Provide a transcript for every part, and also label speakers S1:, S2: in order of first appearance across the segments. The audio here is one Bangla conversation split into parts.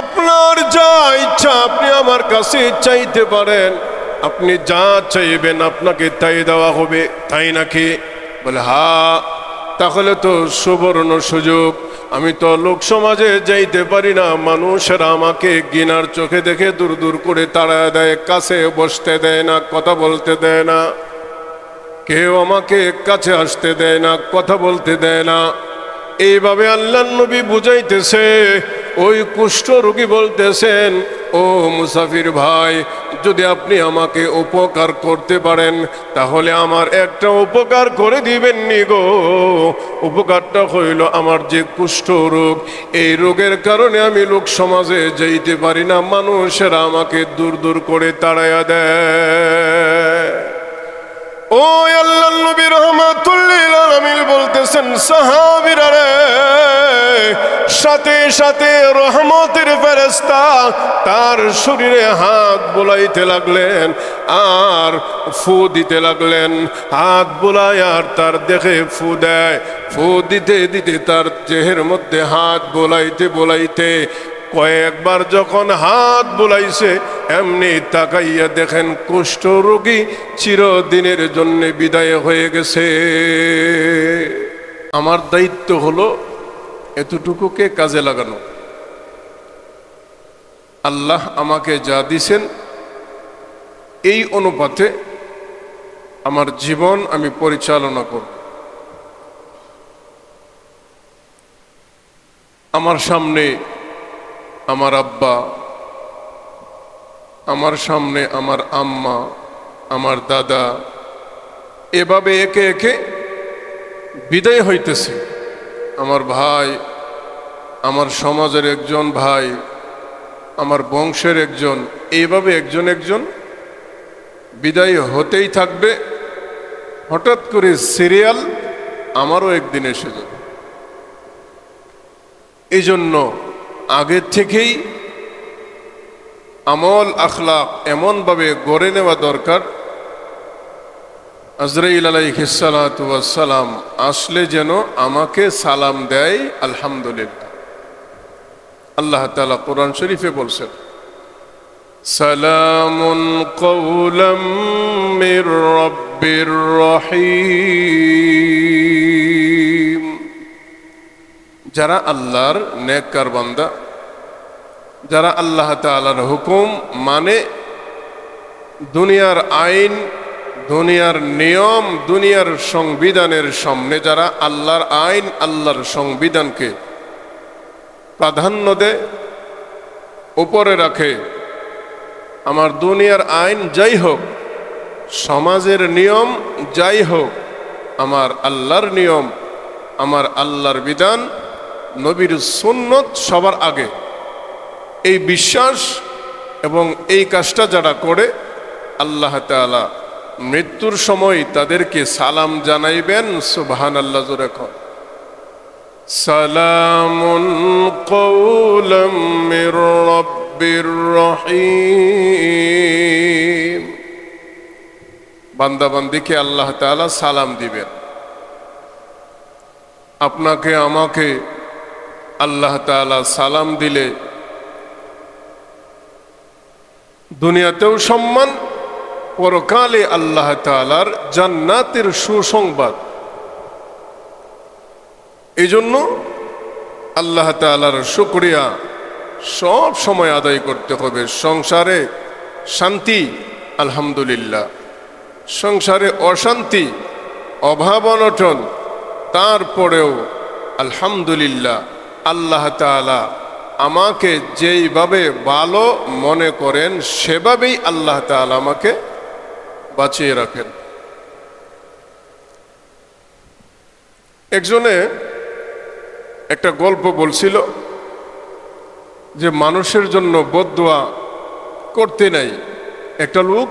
S1: আপনার যা ইচ্ছা আপনি আমার কাছে চাইতে পারেন, আপনি যা চাইবেন আপনাকে তাই দেওয়া হবে, তাই নাকি? বলে হ্যাঁ। তাহলে তো সুবর্ণ সুযোগ, আমি তো লোক সমাজে যাইতে পারি না, মানুষেরা আমাকে ঘৃণার চোখে দেখে দূর দূর করে তাড়া দেয়, কাছে বসতে দেয় না, কথা বলতে দেয় না, কেউ আমাকে কাছে আসতে দেয় না, কথা বলতে দেয় না। এইভাবে আল্লাহর নবী বুঝাইতেছে। ওই কুষ্ঠ রোগী বলতেছেন, ও মুসাফির ভাই, যদি আপনি আমাকে উপকার করতে পারেন তাহলে আমার একটা উপকার করে দিবেন নি গো। উপকারটা হইল আমার যে কুষ্ঠ রোগ, এই রোগের কারণে আমি লোক সমাজে যাইতে পারি না, মানুষেরা আমাকে দূর দূর করে তাড়াইয়া দেয়। ও আল্লাহর নবী রাহমাতুল লিল আলামিন বলতেছেন, সাহাবীরা রে, সাথে সাথে রহমতের ফেরেশতা তার শরীরে হাত বুলাইতে লাগলেন আর ফু দিতে লাগলেন। হাত বুলায় আর তার দেখে ফু দেয়, ফু দিতে দিতে তার দেহের মধ্যে হাত বুলাইতে বুলাইতে কয়েকবার যখন হাত বুলাইছে, এমনি তাকাইয়া দেখেন কুষ্ঠ রোগী চিরদিনের জন্য বিদায় হয়ে গেছে। আমার দায়িত্ব হলো এতটুকুকে কাজে লাগানো। আল্লাহ আমাকে যা দিছেন এই অনুপাতে আমার জীবন আমি পরিচালনা করব। আমার সামনে আমার আব্বা, আমার সামনে আমার আম্মা, আমার দাদা, এভাবে একে একে বিদায় হইতেছে। আমার ভাই, আমার সমাজের একজন ভাই, আমার বংশের একজন, এইভাবে একজন একজন বিদায় হতেই থাকবে। হঠাৎ করে সিরিয়াল আমারও একদিন এসে যাবে। এই জন্য আগে থেকেই আমল আখলাক এমনভাবে গড়ে নেওয়া দরকার, আজরাইল আলাইহিস সালাতু ওয়াস সালাম আসলে যেন আমাকে সালাম দেয় আলহামদুলিল্লাহ। আল্লাহ তাআলা কোরআন শরীফে বলছেন, সালামুন কওলাম মির রাব্বির রহিম। যারা আল্লাহর নেককার বান্দা, যারা আল্লাহ তাআলার হুকুম মানে, দুনিয়ার আইন, দুনিয়ার নিয়ম, দুনিয়ার সংবিধানের সামনে যারা আল্লাহর আইন, আল্লাহর সংবিধানকে প্রাধান্য দেয়, উপরে রাখে, আমার দুনিয়ার আইন যাই হোক, সমাজের নিয়ম যাই হোক, আমার আল্লাহর নিয়ম, আমার আল্লাহর বিধান, নবীর সুন্নত সবার আগে, এই বিশ্বাস এবং এই কাজটা যারা করে, আল্লাহ তাআলা মৃত্যুর সময় তাদেরকে সালাম জানাইবেন। সুবহানাল্লাহ, জোরে কর। সালামুন কওলাম মির রাব্বির রহিম। বান্দা বান্দিকে আল্লাহ তাআলা সালাম দিবেন। আপনাকে আমাকে আল্লাহ তাআলা সালাম দিলে দুনিয়াতেও সম্মান, পরকালে আল্লাহ তাআলার জান্নাতের সুসংবাদ। এই জন্য আল্লাহ তাআলার শুকরিয়া সব সময় আদায় করতে হবে। সংসারে শান্তি আলহামদুলিল্লাহ, সংসারে অশান্তি, অভাব অনটন, তারপরেও আলহামদুলিল্লাহ আল্লাহ তাআলা আমাকে যেইভাবে ভালো মনে করেন সেভাবেই আল্লাহ তাআলা আমাকে বাঁচিয়ে রাখেন। একজনে একটা গল্প বলছিল যে মানুষের জন্য বদদুয়া করতে নাই। একটা লোক,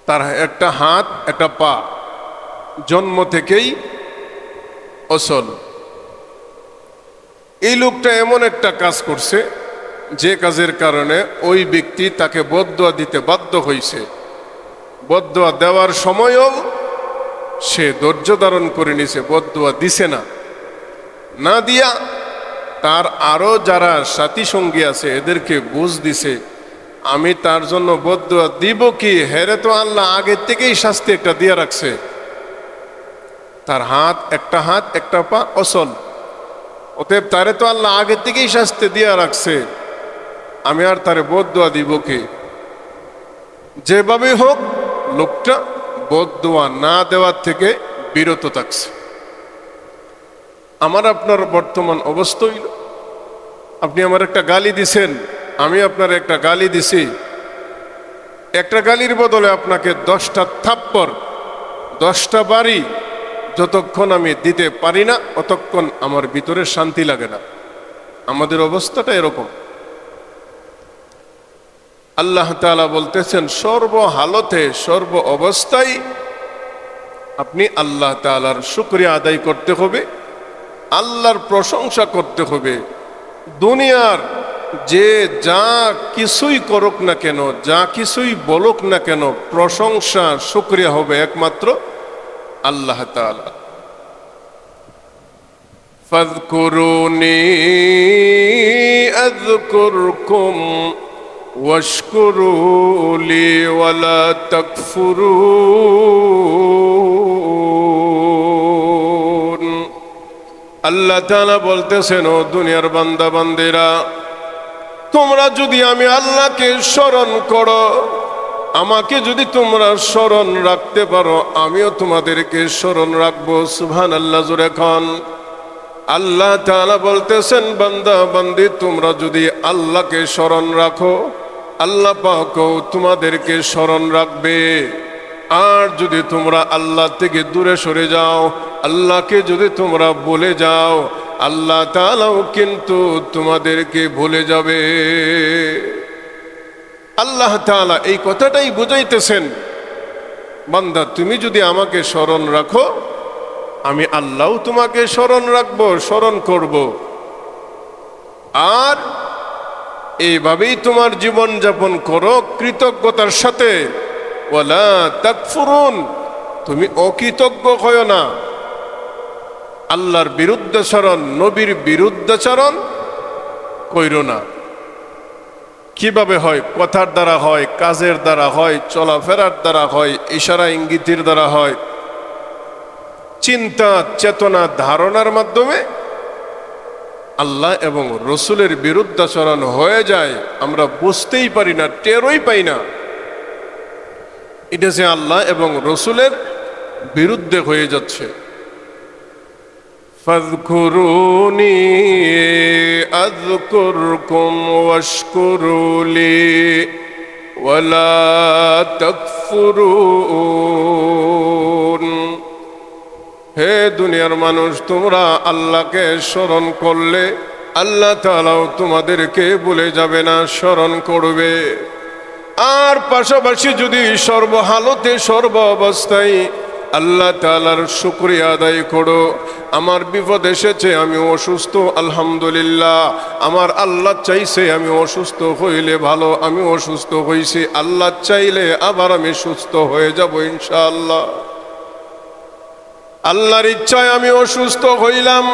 S1: তার একটা হাত একটা পা জন্ম থেকেই অচল। এই লোকটা এমন একটা কাজ করছে যে কাজের কারণে ওই ব্যক্তি তাকে বদদুয়া দিতে বাধ্য হয়েছে। বদদুয়া দেওয়ার সময়ও সে ধৈর্য ধারণ করে নিছে, বদদুয়া দিছে না। না দিয়া তার আরো যারা সাথী সঙ্গী আছে এদেরকে বুঝ দিছে আমি তার জন্য বদদুয়া দিব কি, হেরে তো আল্লাহ আগের থেকেই শাস্তি একটা দিয়ে রাখছে। তার একটা হাত একটা পা অচল, অতএব তারে তো আল্লাহ আগের থেকেই শাস্তি দিয়ে রাখছে, আমি আর তারে বদদুয়া দিব কি? যেভাবে হোক লোকটা বদদুয়া না দেওয়ার থেকে বিরত থাকছে। আমার আপনার বর্তমান অবস্থা হইল, আপনি আমার একটা গালি দিছেন, আমি আপনার একটা গালি দিছি, একটা গালির বদলে আপনাকে 10টা থাপ্পড় 10টা বাড়ি যতক্ষণ আমি দিতে পারি না ততক্ষণ আমার ভিতরে শান্তি লাগে না। আমাদের অবস্থাটা এরকম। আল্লাহ তাআলা বলতেছেন সর্বহালতে সর্ব অবস্থায় আপনি আল্লাহ তাআলার শুকরিয়া আদায় করতে হবে, আল্লাহর প্রশংসা করতে হবে। দুনিয়ার যে যা কিছুই করুক না কেন, যা কিছুই বলুক না কেন, প্রশংসা শুকরিয়া হবে একমাত্র আল্লাহ তাআলা। ফাযকুরুনি আযকুরকুম ওয়াশকুরু লি ওয়ালা তাকফুরুন। আল্লাহ তাআলা বলতেছেন, ও দুনিয়ার বান্দা বান্দিরা, তোমরা যদি আমি আল্লাহকে স্মরণ করো, আমাকে যদি তোমরা স্মরণ রাখতে পারো, আমিও তোমাদেরকে স্মরণ রাখবো। সুবহানাল্লাহ, জোরে খান। আল্লাহ তাআলা বলতেছেন, বান্দা বান্দি তোমরা যদি আল্লাহকে স্মরণ রাখো, আল্লাহ পাকও তোমাদেরকে স্মরণ রাখবে। আর যদি তোমরা আল্লাহ থেকে দূরে সরে যাও, আল্লাহকে যদি তোমরা ভুলে যাও, আল্লাহ তাআলাও কিন্তু তোমাদেরকে ভুলে যাবে। আল্লাহ তাআলা এই কথাটাই বুঝাইতেছেন, বান্দা তুমি যদি আমাকে স্মরণ রাখো, আমি আল্লাহও তোমাকে স্মরণ রাখবো, স্মরণ করব। আর এইভাবেই তোমার জীবন যাপন করো কৃতজ্ঞতার সাথে। ওয়ালা তাকফুরুন, তুমি অকৃতজ্ঞ হয়ো না। আল্লাহর বিরুদ্ধাচরণ, নবীর বিরুদ্ধাচরণ কইরো না। কিভাবে হয়? কথার দ্বারা হয়, কাজের দ্বারা হয়, চলাফেরার দ্বারা হয়, ইশারা ইঙ্গিতের দ্বারা হয়, চিন্তা চেতনা ধারণার মাধ্যমে আল্লাহ এবং রসুলের বিরুদ্ধাচরণ হয়ে যায়। আমরা বুঝতেই পারি না, টেরই পাই না এটা যে আল্লাহ এবং রসুলের বিরুদ্ধে হয়ে যাচ্ছে। ফাযকুরুনি আযকুরকুম ওয়াশকুরু লি ওয়ালা তাকফুরুন। হে দুনিয়ার মানুষ, তোমরা আল্লাহকে স্মরণ করলে আল্লাহ তাআলাও তোমাদেরকে ভুলে যাবে না, স্মরণ করবে। আর পাশাপাশি যদি সর্বহালতে সর্ব অবস্থায় আল্লাহ তাআলার শুকরিয়া আদায় করো। আমার বিপদ এসেছে, আমি অসুস্থ, আলহামদুলিল্লাহ। আমার আল্লাহ চাইছে আমি অসুস্থ হইলে ভালো, আমি অসুস্থ হইছি। আল্লাহ চাইলে আবার আমি সুস্থ হয়ে যাব ইনশাআল্লাহ। আল্লাহর ইচ্ছায় আমি অসুস্থ হইলাম,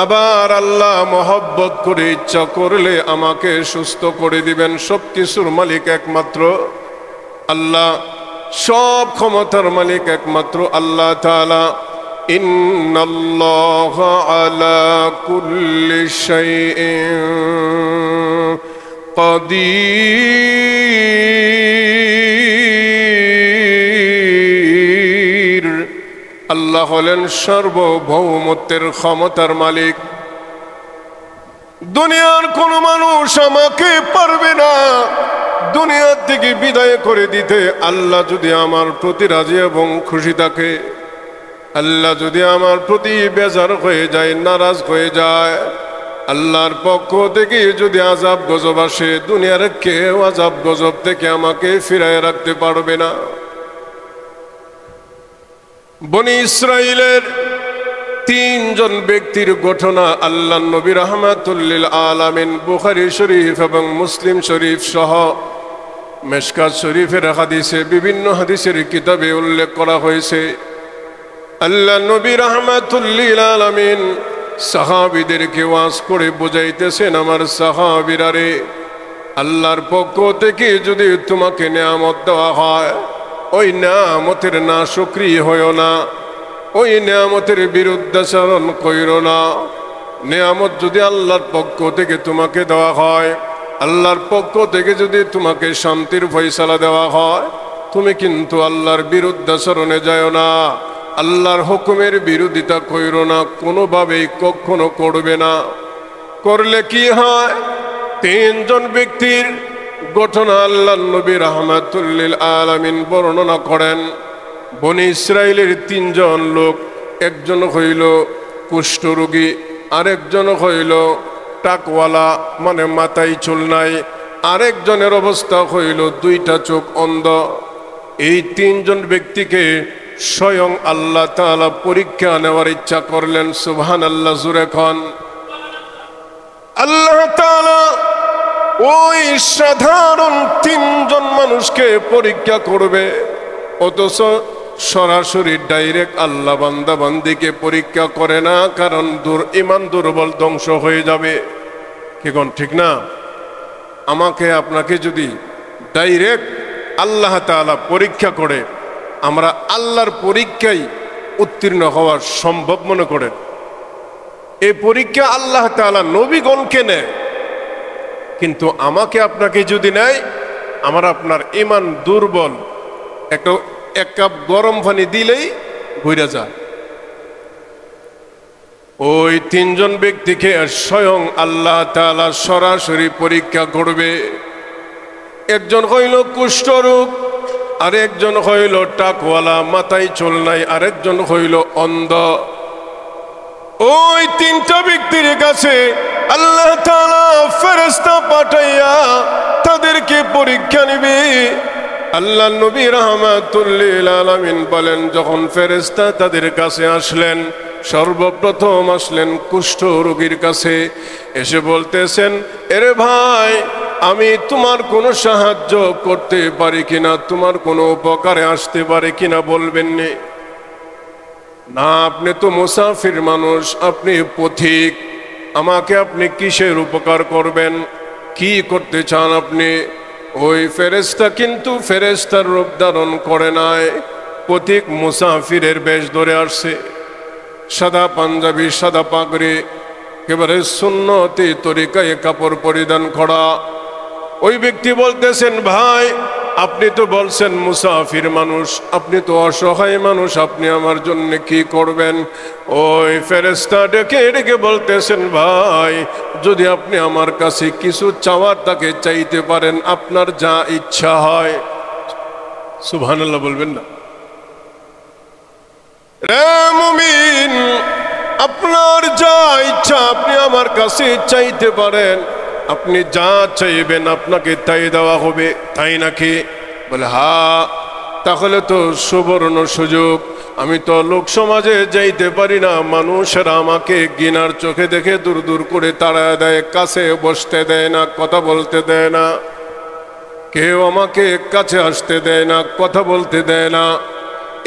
S1: আবার আল্লাহ মহব্বত করে ইচ্ছা করলে আমাকে সুস্থ করে দিবেন। সব কিছুর মালিক একমাত্র আল্লাহ, সব ক্ষমতার মালিক একমাত্র আল্লাহ তাআলা। ইন্নাল্লাহা আলা কুল্লি শাইইন কাদির। আল্লাহ হলেন সার্বভৌমত্বের ক্ষমতার মালিক। দুনিয়ার কোন মানুষ আমাকে পারবে না দুনিয়ার থেকে বিদায় করে দিতে। আল্লাহ যদি আমার প্রতি রাজি এবং খুশি থাকে, আল্লাহ যদি আমার প্রতি বেজার হয়ে যায়, নারাজ হয়ে যায়, আল্লাহর পক্ষ থেকে যদি আযাব গজব আসে, দুনিয়ার কেউ আযাব গজব থেকে আমাকে ফিরায় রাখতে পারবে না। বনি ইসরাইলের 3 জন ব্যক্তির ঘটনা আল্লাহ নবী রাহমাতুল লিল আলামিন বুখারী শরীফ এবং মুসলিম শরীফ সহ মিশকাত শরীফের হাদিসে, বিভিন্ন হাদিসের কিতাবে উল্লেখ করা হয়েছে। আল্লাহ নবী রাহমাতুল লিল আলামিন সাহাবীদেরকে ওয়াজ করে বোঝাইতেছেন, আমার সাহাবীরা রে, আল্লাহর পক্ষ থেকে যদি তোমাকে নেয়ামত দেওয়া হয়, ওই নেয়ামতের নাশুকরি হইও না, ওই নেয়ামতের বিরুদ্ধাচরণ কইরো না। নেয়ামত যদি আল্লাহর পক্ষ থেকে তোমাকে দেওয়া হয়, আল্লাহর পক্ষ থেকে যদি তোমাকে শান্তির ফয়সালা দেওয়া হয়, তুমি কিন্তু আল্লাহর বিরুদ্ধাচরণে যাও না, আল্লাহর হুকুমের বিরোধিতা কইরো না, কোনোভাবেই কখনো করবে না। করলে কি হয়? তিনজন ব্যক্তির ঘটনা আল্লাহর নবী রাহমাতুল লিল আলামিন বর্ণনা করেন। বনি ইসরাইলের তিনজন লোক, একজন হইল কুষ্ঠরোগী, আরেকজন হইল টাকওয়ালা মানে মাথায় চুল নাই, আরেকজনের অবস্থা হইল দুইটা চোখ অন্ধ। এই তিনজন ব্যক্তিকে স্বয়ং আল্লাহ তাআলা পরীক্ষা নেওয়ার ইচ্ছা করলেন। সুবহানাল্লাহ, জোরে খান। আল্লাহ তাআলা ওই সাধারণ তিনজন মানুষকে পরীক্ষা করবে, অথচ সরাসরি ডাইরেক্ট আল্লাহ বান্দা বান্দিকে পরীক্ষা করে না, কারণ ইমান দুর্বল, ধ্বংস হয়ে যাবে। কি কোন ঠিক না? আমাকে আপনাকে যদি ডাইরেক্ট আল্লাহ তাআলা পরীক্ষা করে, আমরা আল্লাহর পরীক্ষায় উত্তীর্ণ হওয়া সম্ভব মনে করেন? এই পরীক্ষা আল্লাহ তাআলা নবীগণকে নেয়, কিন্তু আমাকে আপনাকে যদি নেয়, আমার আপনার ইমান দুর্বল, এক কাপ গরম পানি দিলেই ঘুরে যায়। ওই তিনজন ব্যক্তিকে স্বয়ং আল্লাহ তাআলা সরাসরি পরীক্ষা করবে। একজন হইল কুষ্ঠরোগ, আরেকজন হইল টাকওয়ালা, মাথায় চুল নাই, আরেকজন হইল অন্ধ। ওই তিনটা ব্যক্তির কাছে আল্লাহ তাআলা ফেরেশতা পাঠাইয়া তাদেরকে পরীক্ষা নেবে। আল্লাহ নবী রাহমাতুল লিল আলামিন বলেন, যখন ফেরেশতা তাদের কাছে আসলেন, সর্বপ্রথম আসলেন কুষ্ঠ রোগীর কাছে, এসে বলতেছেন, এরে ভাই, আমি তোমার কোনো সাহায্য করতে পারি কিনা, তোমার কোনো উপকারে আসতে পারে কিনা বলবেন না, আপনি তো মুসাফির মানুষ, আপনি পথিক, আমাকে আপনি কিসের উপকার করবেন, কি করতে চান আপনি? ওই ফেরেশতা কিন্তু ফেরেশতার রূপ ধারণ করে নাই, পথিক মুসাফিরের বেশ ধরে আসছে, সাদা পাঞ্জাবি, সাদা পাগড়ি, একেবারে সুন্নতি তরিকায় কাপড় পরিধান করা। ওই ব্যক্তি বলতেছেন, ভাই, আপনি তো বলছেন মুসাফির মানুষ, আপনি তো অসহায় মানুষ, আপনি আমার জন্য কি করবেন? ওই ফেরেশতা ডেকে ডেকে বলতেছেন, ভাই, যদি আপনি আমার কাছে কিছু চাওয়ার তাকে চাইতে পারেন, আপনার যা ইচ্ছা হয়। সুবহানাল্লাহ বলবেন না? রে মুমিন, আপনার যা ইচ্ছা আপনি আমার কাছে চাইতে পারেন, আপনি যা চাইবেন আপনাকে তাই দেওয়া হবে, তাই নাকি? বলে, হ্যাঁ। তাহলে তো সুবর্ণ সুযোগ, আমি তো লোক সমাজে যাইতে পারি না, মানুষেরা আমাকে ঘৃণার চোখে দেখে দূর দূর করে তাড়া দেয়, কাছে বসতে দেয় না, কথা বলতে দেয় না, কেউ আমাকে কাছে আসতে দেয় না, কথা বলতে দেয় না।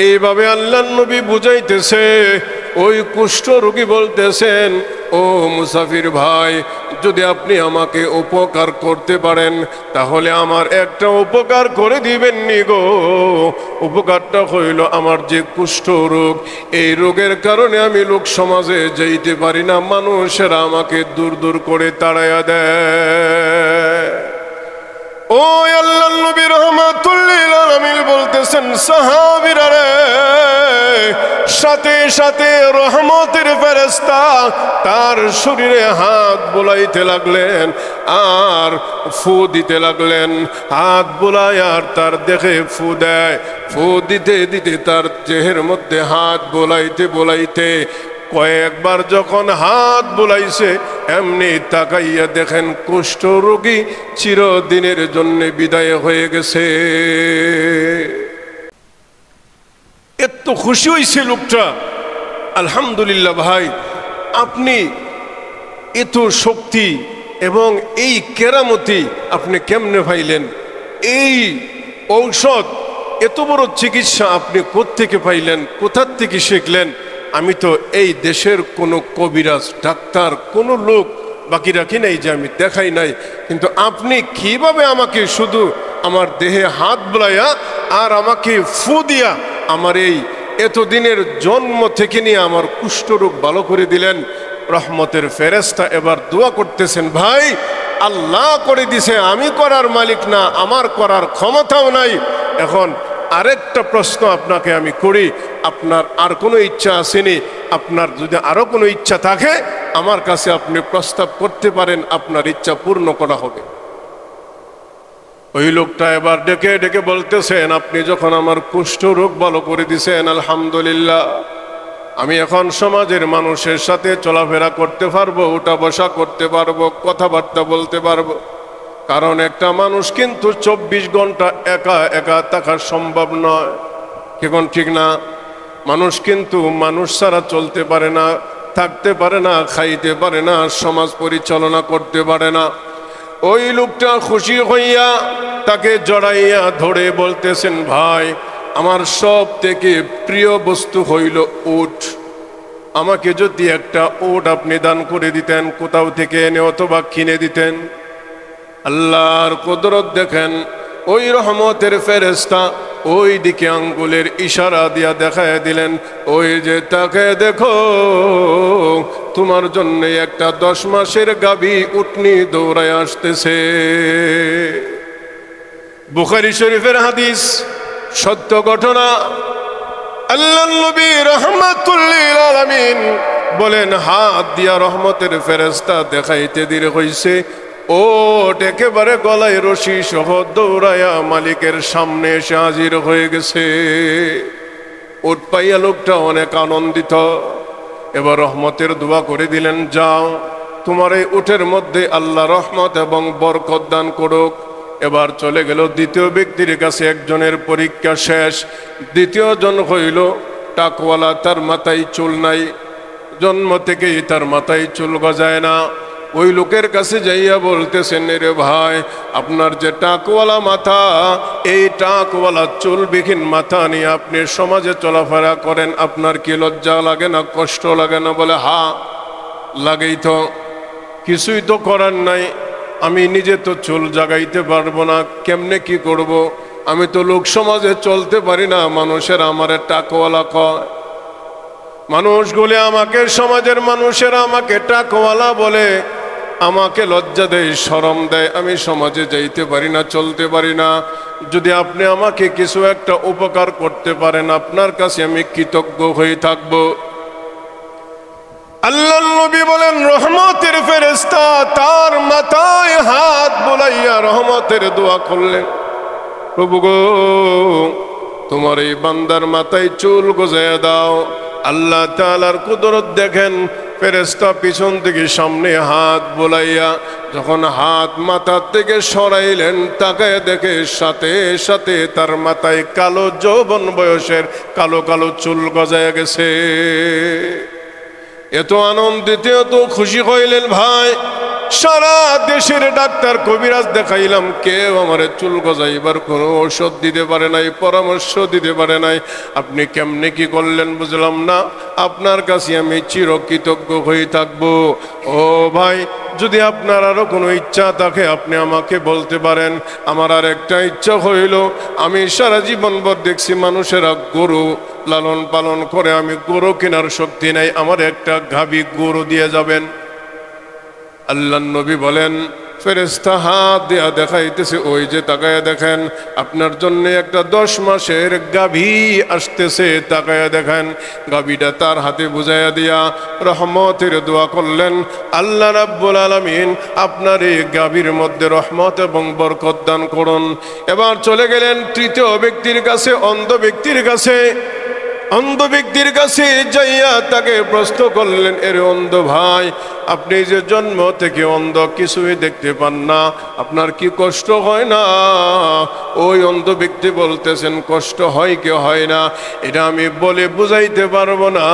S1: এইভাবে আল্লাহর নবী বুঝাইতেছে। ওই কুষ্ঠ রোগী বলতেছেন, ও মুসাফির ভাই, যদি আপনি আমাকে উপকার করতে পারেন, তাহলে আমার একটা উপকার করে দিবেন নি গো। উপকারটা হইল, আমার যে কুষ্ঠ রোগ, এই রোগের কারণে আমি লোক সমাজে যাইতে পারি না, মানুষেরা আমাকে দূর দূর করে তাড়াইয়া দেয়। ওই আল্লাহর নবী রাহমাতুল লিল আলামিন বলতেছেন, সাহাবীরা রে, সাথে সাথে রহমতের ফেরেশতা তার শরীরে হাত বুলাইতে লাগলেন আর ফু দিতে লাগলেন। হাত বুলায় আর তার দেখে ফু দেয়, ফু দিতে দিতে তার দেহের মধ্যে হাত বুলাইতে বুলাইতে কয়েকবার যখন হাত বুলাইছে, এমনি তাকাইয়া দেখেন কুষ্ঠ রোগী চিরদিনের জন্য বিদায় হয়ে গেছে। এত খুশি হয়েছে লোকটা। আলহামদুলিল্লাহ ভাই, আপনি এত শক্তি এবং এই কেরামতি আপনি কেমনে পাইলেন? এই ঔষধ, এত বড় চিকিৎসা আপনি কোত্থেকে পাইলেন, কোথার থেকে শিখলেন? আমি তো এই দেশের কোনো কবিরাজ ডাক্তার কোনো লোক বাকি রাখি নাই যে আমি দেখাই নাই, কিন্তু আপনি কিভাবে আমাকে শুধু আমার দেহে হাত বুলাইয়া আর আমাকে ফু দিয়া আমার এই এতদিনের জন্ম থেকে নিয়ে আমার কুষ্ঠরোগ ভালো করে দিলেন। রহমতের ফেরেশতা এবার দোয়া করতেছেন, ভাই আল্লাহ করে দিছে, আমি করার মালিক না, আমার করার ক্ষমতাও নাই। এখন আরেকটা প্রশ্ন আপনাকে আমি করি, আপনার আর কোনো ইচ্ছা আসেনি? আপনার যদি আরো কোনো ইচ্ছা থাকে আমার কাছে আপনি প্রস্তাব করতে পারেন, আপনার ইচ্ছা পূর্ণ করা হবে। ওই লোকটা এবার ডেকে ডেকে বলতেছেন, আপনি যখন আমার কুষ্ঠ রোগ ভালো করে দিছেন আলহামদুলিল্লাহ, আমি এখন সমাজের মানুষের সাথে চলাফেরা করতে পারবো, উঠা বসা করতে পারবো, কথাবার্তা বলতে পারবো। কারণ একটা মানুষ কিন্তু 24 ঘন্টা একা একা থাকা সম্ভব নয়, কেমন ঠিক না? মানুষ কিন্তু মানুষ ছাড়া চলতে পারে না, থাকতে পারে না, খাইতে পারে না, সমাজ পরিচালনা করতে পারে না। ওই লোকটা খুশি হইয়া তাকে জড়াইয়া ধরে বলতেছেন, ভাই আমার সব থেকে প্রিয় বস্তু হইল উট, আমাকে যদি একটা উট আপনি দান করে দিতেন, কোথাও থেকে এনে অথবা কিনে দিতেন। আল্লাহর কুদরত দেখেন, ওই রহমতের ফেরেশতা ওই দিকে আঙ্গুলের ইশারা দিয়া দেখায় দিলেন, ওই যে তাকে দেখো, তোমার জন্য একটা 10 মাসের গাভী উটনি দৌড়ায় আসতেছে। বুখারী শরীফের হাদিস, সত্য ঘটনা। আল্লাহর নবী রাহমাতুল লিল আলামিন বলেন, হাত দিয়া রহমতের ফেরেশতা দেখাইতে দেরি হইছে, ওট একেবারে গলায় রশি সহ দৌড়ায়া মালিকের সামনে এসে হাজির হয়ে গেছে। উট পাইয়া লোকটা অনেক আনন্দিত। এবার রহমতের দোয়া করে দিলেন, যাও তোমার এই উটের মধ্যে আল্লাহ রহমত এবং বরকত দান করুক। এবার চলে গেল দ্বিতীয় ব্যক্তির কাছে, একজনের পরীক্ষা শেষ। দ্বিতীয় জন হইল টাকওয়ালা, তার মাথায় চুল নাই, জন্ম থেকেই তার মাথায় চুল গজায় না। ওই লোকের কাছে যাইয়া বলতেছেন, রে ভাই আপনার যে টাকওয়ালা মাথা, এই টাকওয়ালা চুলবিহীন মাথা নিয়ে আপনি সমাজে চলাফেরা করেন, আপনার কি লজ্জা লাগে না, কষ্ট লাগে না? বলে, হা লাগেই তো, কিছুই তো করার নাই, আমি নিজে তো চুল জাগাইতে পারবো না, কেমনে কি করব? আমি তো লোক সমাজে চলতে পারি না, মানুষের আমারে টাকওয়ালা কয়। মানুষগুলি আমাকে, সমাজের মানুষেরা আমাকে টাকওয়ালা বলে, আমাকে লজ্জা দেয়, শরম দেয়, আমি সমাজে যাইতে পারি না, চলতে পারি না। যদি আপনি আমাকে কিছু একটা উপকার করতে পারেন, আপনার কাছে আমি কৃতজ্ঞ হয়ে থাকব। আল্লাহর নবী বলেন, রহমতের ফেরেশতা তার মাথায় হাত বুলাইয়া রহমতের দোয়া করলেন, প্রভু গো তোমার এই বান্দার মাথায় চুল গজায়া দাও। আল্লাহ তাআলার কুদরত দেখেন, ফেরেশতা পিছন থেকে সামনে হাত বুলাইয়া যখন হাত মাথা থেকে সরাইলেন, তাকায় দেখে সাথে সাথে তার মাথায় কালো যৌবন বয়সের কালো কালো চুল গজায় গেছে। এত আনন্দিত, এত খুশি হইলেন ভাই, সারা দেশের ডাক্তার কবিরাজ দেখাইলাম, কেউ আমার চুল গজাইবার কোনো ঔষধ দিতে পারে নাই, পরামর্শ দিতে পারে নাই। আপনি কেমনে কি করলেন বুঝলাম না, আপনার কাছে আমি চিরকৃতজ্ঞ হয়ে থাকবো। ও ভাই, যদি আপনার আরো কোনো ইচ্ছা থাকে আপনি আমাকে বলতে পারেন। আমার আর একটা ইচ্ছা হইল, আমি সারা জীবনভর দেখছি মানুষেরা গরু লালন পালন করে, আমি গরু কেনার শক্তি নাই, আমার একটা গাভী গরু দিয়ে যাবেন। আল্লাহর নবী বলেন, ফেরেশতা হাত দিয়া দেখাইতেছে, ওই যে তাকায়া দেখেন, আপনার জন্য একটা 10 মাসের গাভী আসতেছে, তাকায়া দেখেন। গাভীটা তার হাতে বুঝাইয়া দিয়া রহমতের দোয়া করলেন, আল্লাহ রাব্বুল আলামিন আপনার এই গাভীর মধ্যে রহমত এবং বরকত দান করুন। এবার চলে গেলেন তৃতীয় ব্যক্তির কাছে, অন্ধ ব্যক্তির কাছে। অন্ধ ব্যক্তির কাছে যাইয়া তাকে প্রশ্ন করলেন, এর অন্ধ ভাই, আপনি যে জন্ম থেকে অন্ধ, কিছুই দেখতে পান না, আপনার কি কষ্ট হয় না? ওই অন্ধ ব্যক্তি বলতেছেন, কষ্ট হয় কি হয় না এটা আমি বলে বুঝাইতে পারবো না,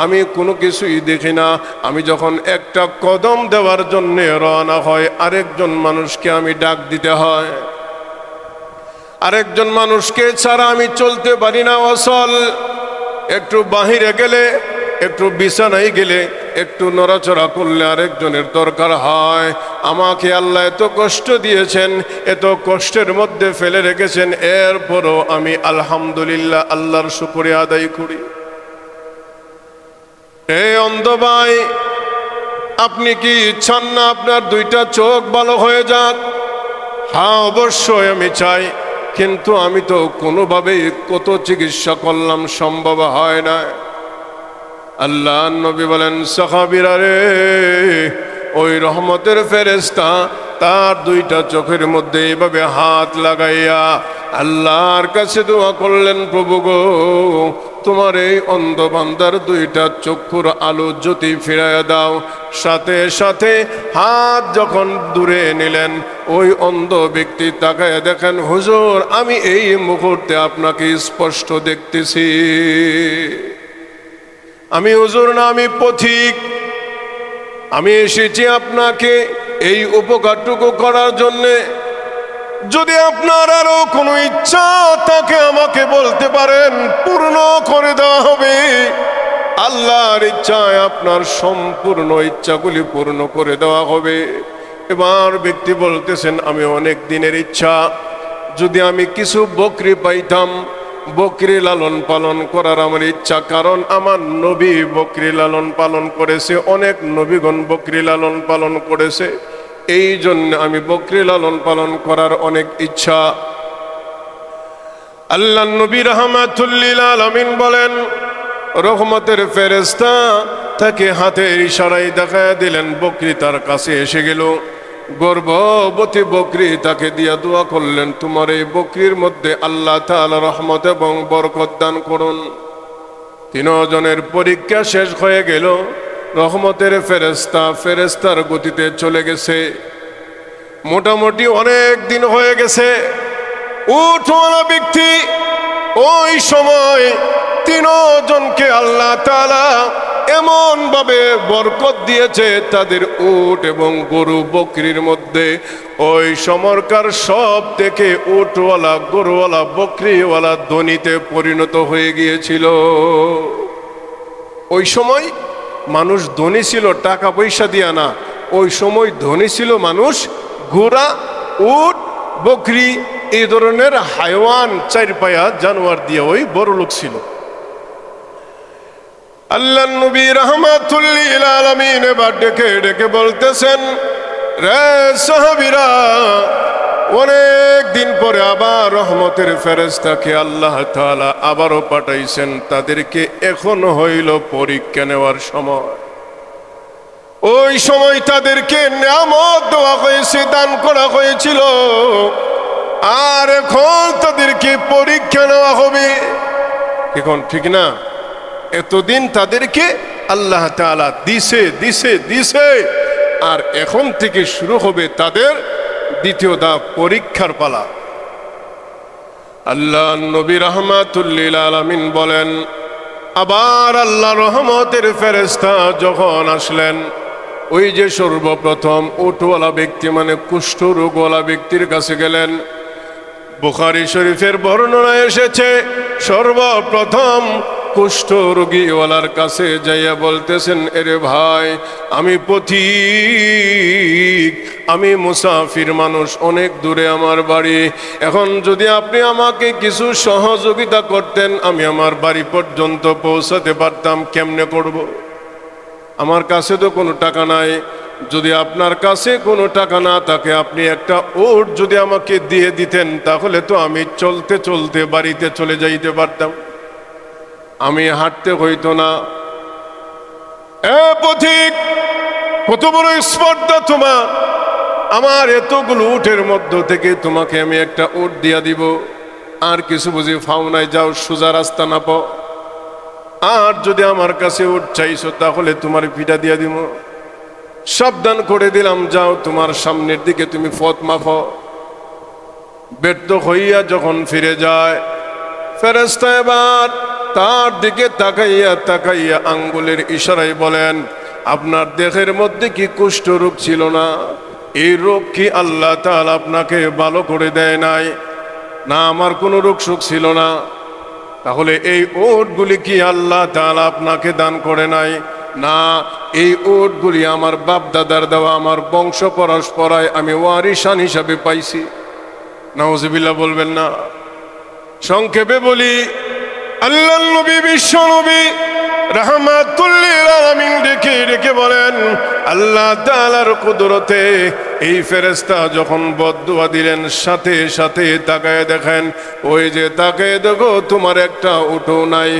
S1: আমি কোনো কিছুই দেখি না। আমি যখন একটা কদম দেওয়ার জন্য রওনা হয়, আরেকজন মানুষকে আমি ডাক দিতে হয়, আরেকজন মানুষকে ছাড়া আমি চলতে পারি না। অসল একটু বাহিরে গেলে একটু বিছানায় গেলে একটু নড়াচড়া করলে আরেকজনের দরকার হয়। আমাকে আল্লাহ এত কষ্ট দিয়েছেন, এত কষ্টের মধ্যে ফেলে রেখেছেন, এরপরও আমি আলহামদুলিল্লাহ আল্লাহর শুকরিয়া আদায় করি। এই অন্ধ ভাই, আপনি কি ইচ্ছান না আপনার দুইটা চোখ ভালো হয়ে যাক? হ্যাঁ, অবশ্যই আমি চাই, কিন্তু আমি তো কোনোভাবেই কত চিকিৎসা করলাম, সম্ভব হয় না। আল্লাহ নবী বলেন, সাহাবীরা রে, ওই রহমতের ফেরেশতা তার দুইটা চোখের মধ্যে এইভাবে হাত লাগাইয়া আল্লাহর কাছে দোয়া করলেন, প্রভু গো, তোমার এই অন্ধ বান্দার দুইটা চক্ষুর আলো জ্যোতি ফিরাইয়া দাও। সাথে সাথে হাত যখন দূরে নিলেন, ওই অন্ধ ব্যক্তি তাকায় দেখেন, হুজুর, আমি এই মুহূর্তে আপনাকে স্পষ্ট দেখতেছি। আমি হুজুর না, আমি পথিক, আমি এসেছি আপনাকে এই উপকারটুকু করার জন্যে। যদি আপনার আরো কোনো ইচ্ছা থাকে আমাকে বলতে পারেন, পূর্ণ করে দেওয়া হবে। আল্লাহর ইচ্ছায় আপনার সম্পূর্ণ ইচ্ছাগুলি পূর্ণ করে দেওয়া হবে। এবার ব্যক্তি বলতেছেন, আমি অনেক দিনের ইচ্ছা, যদি আমি কিছু বকরি পাইতাম, বকরি লালন পালন করার আমার ইচ্ছা, কারণ আমার নবী বকরি লালন পালন করেছে, অনেক নবীগণ বকরি লালন পালন করেছে, এই জন্য আমি বকরি লালন পালন করার অনেক ইচ্ছা। আল্লাহ নবী রাহমাতুল লিল আলামিন বলেন, রহমতের ফেরেশতা তাকে হাতের ইশারায় দেখায় দিলেন, বকরি তার কাছে এসে গেল। গর্ভবতী বকরি তাকে দিয়া দোয়া করলেন, তোমার এই বকরির মধ্যে আল্লাহ তাআলা রহমত এবং বরকত দান করুন। তিনজনের পরীক্ষা শেষ হয়ে গেল। রহমতের ফেরেশতার গতিতে চলে গেছে। মোটামুটি অনেক দিন হয়ে গেছে। উঠওয়ালা ব্যক্তি ওই সময় তিনজনকে আল্লাহ তাআলা এমন ভাবে বরকত দিয়েছে, তাদের উট এবং গরু বকরির মধ্যে ওই সমরকার সব থেকে উটওয়ালা, গরুওয়ালা, বকরিওয়ালা ধনীতে পরিণত হয়ে গিয়েছিল। ওই সময় মানুষ ধনী ছিল টাকা পয়সা দিয়া না, ওই সময় ধনী ছিল মানুষ ঘোড়া, উট, বকরি, এই ধরনের হাইওয়ান, চারপায়া জানোয়ার দিয়ে ওই বড় লোক ছিল। আল্লাহ নবী রাহমাতুল লিল আলামিন এবার ডেকে ডেকে বলতেছেন, রে সাহাবীরা, অনেক দিন পরে আবার রহমতের ফেরেশতাকে আল্লাহ তাআলা আবারও পাঠাইছেন, তাদেরকে এখন হইল পরীক্ষা নেওয়ার সময়। ওই সময় তাদেরকে নিয়ামত দেওয়া হয়েছে, দান করা হয়েছিল, আর এখন তাদেরকে পরীক্ষা নেওয়া হবে। এখন ঠিক না? এতদিন তাদেরকে আল্লাহ তাআলা দিছে দিছে দিছে, আর এখন থেকে শুরু হবে তাদের দ্বিতীয় ধাপ, পরীক্ষার পালা। আল্লাহ নবী রাহমাতুল লিল আলামিন বলেন, আবার আল্লাহ রহমতের ফেরেশতা যখন আসলেন, ওই যে সর্বপ্রথম উটওয়ালা ব্যক্তি মানে কুষ্ঠ রোগওয়ালা ব্যক্তির কাছে গেলেন। বুখারী শরীফের বর্ণনায় এসেছে, সর্বপ্রথম কুষ্ঠ রোগীওয়ালার কাছে যাইয়া বলতেছেন, এরে ভাই, আমি পথিক, আমি মুসাফির মানুষ, অনেক দূরে আমার বাড়ি। এখন যদি আপনি আমাকে কিছু সহযোগিতা করতেন, আমি আমার বাড়ি পর্যন্ত পৌঁছাতে পারতাম। কেমনে করব? আমার কাছে তো কোনো টাকা নাই। যদি আপনার কাছে কোনো টাকা না থাকে, আপনি একটা উট যদি আমাকে দিয়ে দিতেন, তাহলে তো আমি চলতে চলতে বাড়িতে চলে যাইতে পারতাম, আমি হাঁটতে হইতো না। এ পথিক, কত বড় স্পর্ধা তোমার! আমার এতগুলো উটের মধ্য থেকে তোমাকে আমি একটা উট দিয়া দিব, আর কিছু বুঝি ফাও নাই, যাও সোজা রাস্তা না পাও। আর যদি আমার কাছে উট চাইছো, তাহলে তোমার পিঠা দিয়া দিব। সাবধান করে দিলাম, যাও তোমার সামনের দিকে তুমি পথ মাপো। ব্যর্থ হইয়া যখন ফিরে যায়, ফেরেশতা এবার তার দিকে তাকাইয়া তাকাইয়া আঙ্গুলের ইশারায় বলেন, আপনার দেহের মধ্যে কি কুষ্ঠ রোগ ছিল না? এই রোগ কি আল্লাহ তাআলা আপনাকে ভালো করে দেয় নাই? না, আমার কোনো রোগ সুখ ছিল না। তাহলে এই উটগুলি কি আল্লাহ তাআলা আপনাকে দান করে নাই? না, এই উটগুলি আমার বাপ দাদার দেওয়া, আমার বংশ পরম্পরায় আমি ওয়ারিশান হিসাবে পাইছি। নাউজুবিল্লাহ বলবেন না। সংক্ষেপে বলি, আল্লাহর নবী বিশ্ব নবী রাহমাতুল লিল আলামিন ডেকে ডেকে বলেন, আল্লাহ তাআলার কুদরতে এই ফেরেশতা যখন বদদুয়া দিলেন, সাথে সাথে তাকায় দেখেন, ওই যে তাকায় দেখো তোমার একটা উটও নাই,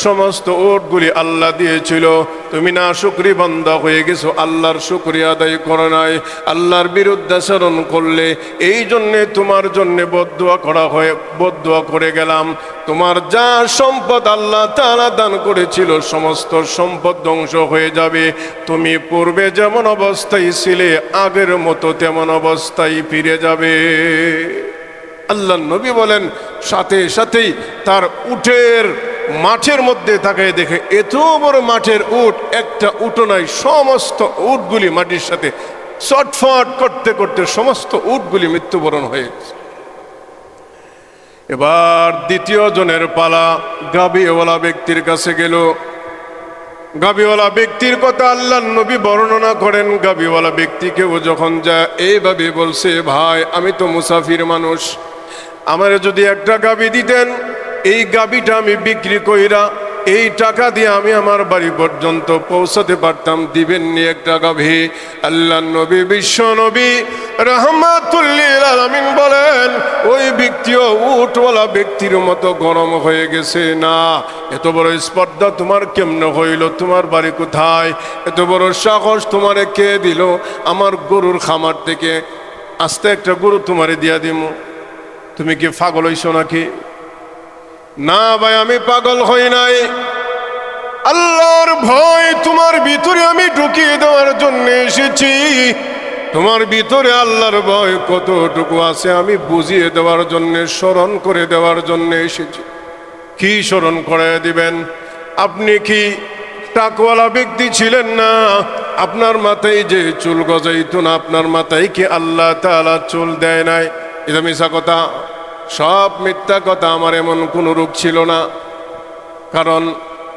S1: সমস্ত উটগুলি আল্লাহ দিয়েছিল, তুমি না শুকরি বান্দা হয়ে গেছো, আল্লাহর শুকরিয়া আদায় করো নাই, আল্লাহর বিরুদ্ধাচরণ করলে, এই জন্যে তোমার জন্যে বদদুয়া করা হয়ে বদদুয়া করে গেলাম। তোমার যা সম্পদ আল্লাহ তাআলা দান করেছিল সমস্ত সম্পদ ধ্বংস হয়ে যাবে, তুমি পূর্বে যেমন অবস্থায় ছিলে আগের মতো তেমন অবস্থায় ফিরে যাবে। আল্লাহ নবী বলেন, সাথে সাথেই তার উটের মাঠের মধ্যে তাকায় দেখে এত বড় মাঠের উট, একটা উটও নাই, সমস্ত উটগুলি মাটির সাথে চটফট করতে করতে সমস্ত উটগুলি মৃত্যুবরণ হয়ে গেছে। এবার দ্বিতীয় জনের পালা, গাভীওয়ালা ব্যক্তির কাছে গেল। গাভীওয়ালা ব্যক্তির কথা আল্লাহ নবী বর্ণনা করেন। গাভীওয়ালা ব্যক্তিকেও যখন যা এইভাবে বলছে, ভাই আমি তো মুসাফির মানুষ, আমার যদি একটা গাভী দিতেন, এই গাভীটা আমি বিক্রি কইরা এই টাকা দিয়ে আমি আমার বাড়ি পর্যন্ত পৌঁছাতে পারতাম, দিবেননি একটা গাভী? আল্লাহ নবী বিশ্ব নবী রাহমাতুল লিল আলামিন বলেন, ওই ব্যক্তিও উটওয়ালা ব্যক্তির মতো গরম হয়ে গেছে। না, এত বড় স্পর্ধা তোমার কেমনে হইল? তোমার বাড়ি কোথায়? এত বড় সাহস তোমারে কে দিল? আমার গরুর খামার থেকে আস্তে একটা গরু তোমারে দিয়া দিব, তুমি কি পাগল হইছো নাকি? না ভাই, আমি পাগল হই নাই, আল্লাহর ভয় তোমার ভিতরে আমি ঢুকিয়ে দেওয়ার জন্য এসেছি। তোমার ভিতরে আল্লাহর ভয় কতটুকু আছে আমি বুঝিয়ে দেওয়ার জন্য, স্মরণ করে দেওয়ার জন্য এসেছি। কি স্মরণ করে দিবেন? আপনি কি টাকওয়ালা ব্যক্তি ছিলেন না? আপনার মাথায় যে চুল গজাইতো না, আপনার মাথায় কি আল্লাহ তাআলা চুল দেয় নাই? এটা মিথ্যা কথা, সব মিথ্যা কথা। আমার এমন কোনো রোগ ছিল না। কারণ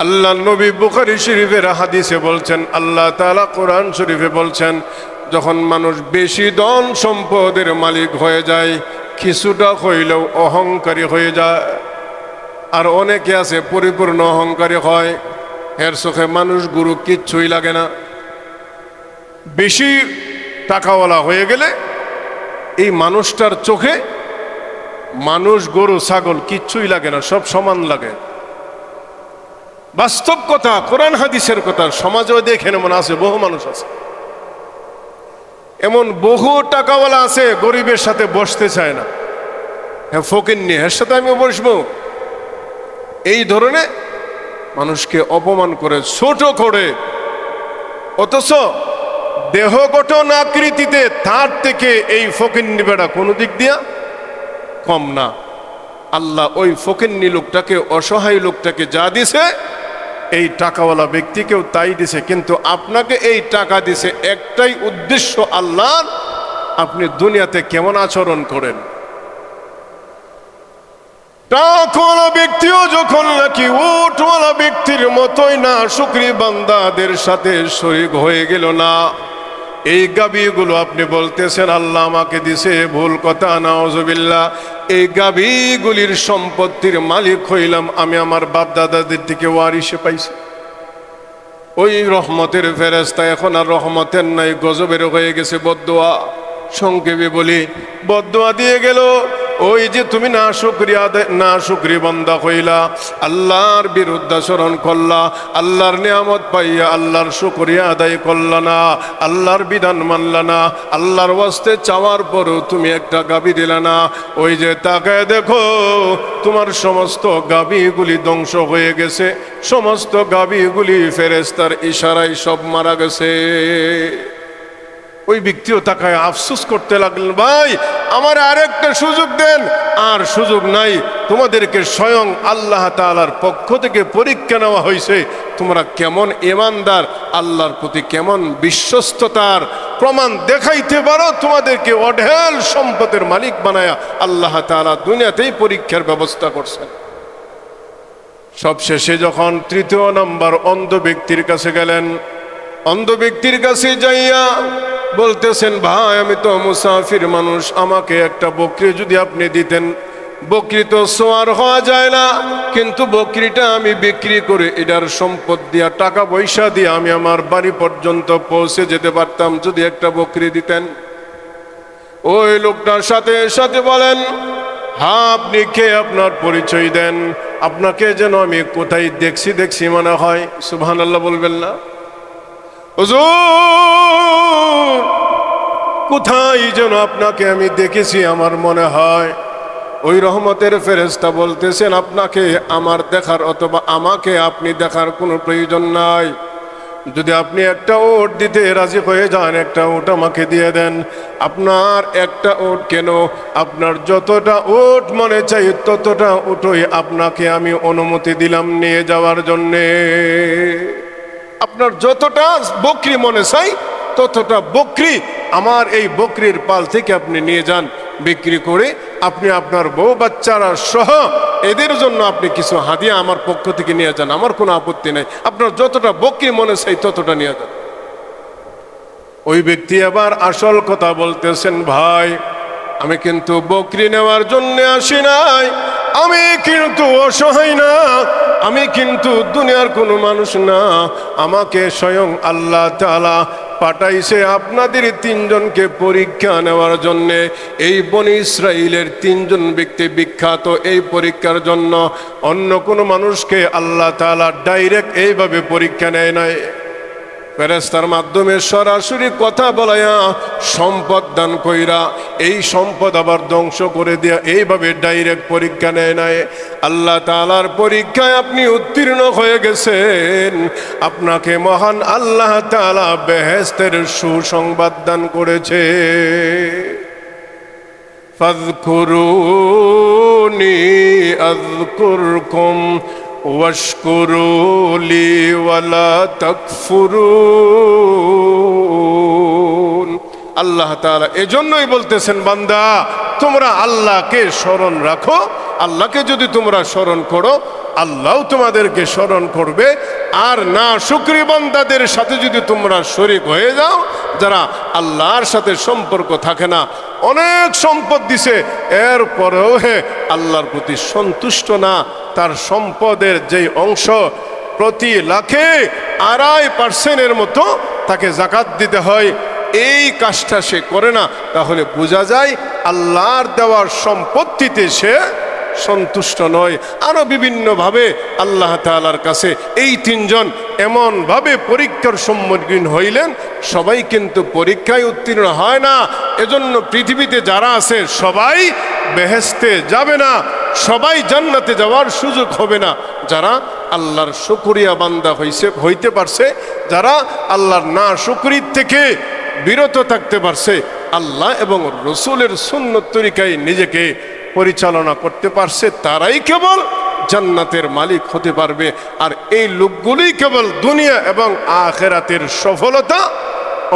S1: আল্লাহ নবী বুখারী শরীফের হাদিসে বলছেন, আল্লাহ তাআলা কোরআন শরীফে বলছেন, যখন মানুষ বেশি ধন সম্পদের মালিক হয়ে যায়, কিছুটা হইলেও অহংকারী হয়ে যায়। আর অনেকে আছে পরিপূর্ণ অহংকারী হয়, এর চোখে মানুষ গুরু কিচ্ছুই লাগে না। বেশি টাকাওয়ালা হয়ে গেলে এই মানুষটার চোখে মানুষ গরু ছাগল কিচ্ছুই লাগে না, সব সমান লাগে। বাস্তব কথা, কোরআন হাদিসের কথা। সমাজেও দেখেন এমন আছে, বহু মানুষ আছে, এমন বহু টাকাওয়ালা আছে গরিবের সাথে বসতে চায় না। হ্যাঁ, ফকিন্নি, এর সাথে আমি বসবো, এই ধরনের মানুষকে অপমান করে, ছোট করে। অথচ দেহ গঠন আকৃতিতে তার থেকে এই ফকিন্নি বেড়া কোনো দিক দিয়া কম না। আল্লাহ ওই ফকিন্নি লোকটাকে, অসহায় লোকটাকে যা দিছে, এই টাকাওয়ালা ব্যক্তিকেও তাই দিছে। কিন্তু আপনাকে এই টাকা দিছে একটাই উদ্দেশ্য, আল্লাহর আপনি দুনিয়াতে কেমন আচরণ করেন। টাকাওয়ালা ব্যক্তিও যখন নাকি উটওয়ালা ব্যক্তির মতোই না শুকরি বান্দাদের সাথে শরীক হয়ে গেল না, এই গাভীগুলো আপনি বলতেছেন আল্লাহ আমাকে দিছে, ভুল কথা, নাউজুবিল্লাহ। এই গাভীগুলির সম্পত্তির মালিক হইলাম আমি, আমার বাপ দাদাদের থেকে ওয়ারিশে পাইছি। ওই রহমতের ফেরেশতা এখন আর রহমতের নাই, গজবের হয়ে গেছে বদদুয়া। সংক্ষেপে বলি, বদদুয়া দিয়ে গেল, ওই যে তুমি না শুকরি বান্দা হইলা, আল্লাহর বিরুদ্ধাচরণ করলা, আল্লাহর নিয়ামত পাইয়া আল্লাহর শুকরিয়া আদায় করলা না, আল্লাহর বিধান মানলা না, আল্লাহর ওয়াস্তে চাওয়ার পরও তুমি একটা গাভী দিলা না। ওই যে তাকায় দেখো, তোমার সমস্ত গাভীগুলি ধ্বংস হয়ে গেছে, সমস্ত গাভীগুলি ফেরেশতার ইশারায় সব মারা গেছে। ওই ব্যক্তিও তাকায় আফসোস করতে লাগলেন, ভাই আমার আরেকটা সুযোগ দেন। আর সুযোগ নাই, তোমাদেরকে স্বয়ং আল্লাহ তাআলার পক্ষ থেকে পরীক্ষা নেওয়া হয়েছে, তোমরা কেমন ঈমানদার, আল্লাহর প্রতি কেমন বিশ্বস্ততার প্রমাণ দেখাইতে পারো। তোমাদেরকে অঢেল সম্পদের মালিক বানায়া আল্লাহ তাআলা দুনিয়াতেই পরীক্ষার ব্যবস্থা করছেন। সবশেষে যখন তৃতীয় নাম্বার অন্ধ ব্যক্তির কাছে গেলেন, অন্ধ ব্যক্তির কাছে যাইয়া বলতেছেন, ভাই আমি তো মুসাফির মানুষ, আমাকে একটা বকরি যদি আপনি দিতেন। বকরি তো সোয়ার হওয়া যায় না, কিন্তু বকরিটা আমি বিক্রি করে এটার সম্পদ দিয়া টাকা পয়সা দিয়ে আমি আমার বাড়ি পর্যন্ত পৌঁছে যেতে পারতাম, যদি একটা বকরি দিতেন। ওই লোকটার সাথে সাথে বলেন, হ্যাঁ আপনি কে, আপনার পরিচয় দেন, আপনাকে যেন আমি কোথায় দেখছি মনে হয়। সুবহানাল্লাহ বলবেন না? হুজুর কোথায় যেন আপনাকে আমি দেখেছি আমার মনে হয়। ওই রহমতের ফেরেশতা বলতেছেন, আপনাকে আমার দেখার অথবা আমাকে আপনি দেখার কোনো প্রয়োজন নাই। যদি আপনি একটা ওট দিতে রাজি হয়ে যান, একটা ওট আমাকে দিয়ে দেন। আপনার একটা ওট কেন, আপনার যতটা ওট মনে চাই ততটা ওটই আপনাকে আমি অনুমতি দিলাম নিয়ে যাওয়ার জন্যে। আপনার যতটা বকরি মনে চাই ততটা বকরি আমার এই বকরির পাল থেকে আপনি নিয়ে যান, বিক্রি করে আপনি আপনার বউ বাচ্চারা সহ এদের জন্য আপনি কিছু হাদিয়া আমার পক্ষ থেকে নিয়ে যান, আমার কোনো আপত্তি নাই। আপনার যতটা বকরি মনে চাই ততটা নিয়ে যান। ওই ব্যক্তি আবার আসল কথা বলতেছেন, ভাই আমি কিন্তু বকরি নেওয়ার জন্য আসি নাই, আমি কিন্তু অসহায় না, আমি কিন্তু দুনিয়ার কোনো মানুষ না, আমাকে স্বয়ং আল্লাহ তাআলা পাঠাইছে আপনাদের তিনজনকে পরীক্ষা নেওয়ার জন্যে। এই বনি ইসরাইলের তিনজন ব্যক্তি বিখ্যাত এই পরীক্ষার জন্য। অন্য কোনো মানুষকে আল্লাহ তাআলা ডাইরেক্ট এইভাবে পরীক্ষা নেয় নাই, ফেরেশতার মাধ্যমে সরাসরি কথা বলায়া সম্পদ দান কইরা এই সম্পদ আবার ধ্বংস করে দেয়া, এইভাবে ডাইরেক্ট পরীক্ষা নেয় নাই। আল্লাহ তাআলার পরীক্ষায় আপনি উত্তীর্ণ হয়ে গেছেন, আপনাকে মহান আল্লাহ তাআলা বেহেশতের সুসংবাদ দান করেছে। ফাযকুরুনি আযকুরকুম ওয়াশকুরুলি ওয়ালা তাকফুরুন। আল্লাহ তাআলা এজন্যই বলতেছেন, বান্দা তোমরা আল্লাহকে স্মরণ রাখো, আল্লাহকে যদি তোমরা স্মরণ করো আল্লাহও তোমাদেরকে স্মরণ করবে। আর না শুকরি বান্দাদের সাথে যদি তোমরা শরীক হয়ে যাও, যারা আল্লাহর সাথে সম্পর্ক থাকে না, অনেক সম্পদ দিছে এরপরেও আল্লাহর প্রতি সন্তুষ্ট না, তার সম্পদের যেই অংশ প্রতি লাখে 2.5% মতো তাকে জাকাত দিতে হয়, এই কাজটা সে করে না, তাহলে বোঝা যায় আল্লাহর দেওয়ার সম্পত্তিতে সে সন্তুষ্ট নয়। আরো বিভিন্নভাবে আল্লাহ তাআলার কাছে এই তিনজন এমনভাবে পরীক্ষার সম্মুখীন হইলেন, সবাই কিন্তু পরীক্ষায় উত্তীর্ণ হয় না। এজন্য পৃথিবীতে যারা আছে সবাই বেহেশতে যাবে না, সবাই জান্নাতে যাওয়ার সুযোগ হবে না। যারা আল্লাহর শুকরিয়া বান্দা হইতে পারছে, যারা আল্লাহর না শুকরির থেকে বিরত থাকতে পারছে, আল্লাহ এবং রসুলের সুন্নত তরিকায় নিজেকে পরিচালনা করতে পারছে, তারাই কেবল জান্নাতের মালিক হতে পারবে। আর এই লোকগুলোই কেবল দুনিয়া এবং আখিরাতের সফলতা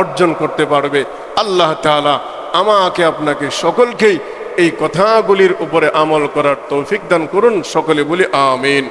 S1: অর্জন করতে পারবে। আল্লাহ তাআলা আমাকে আপনাকে সকলকেই এই কথাগুলির উপরে আমল করার তৌফিক দান করুন। সকলে বলি আমিন।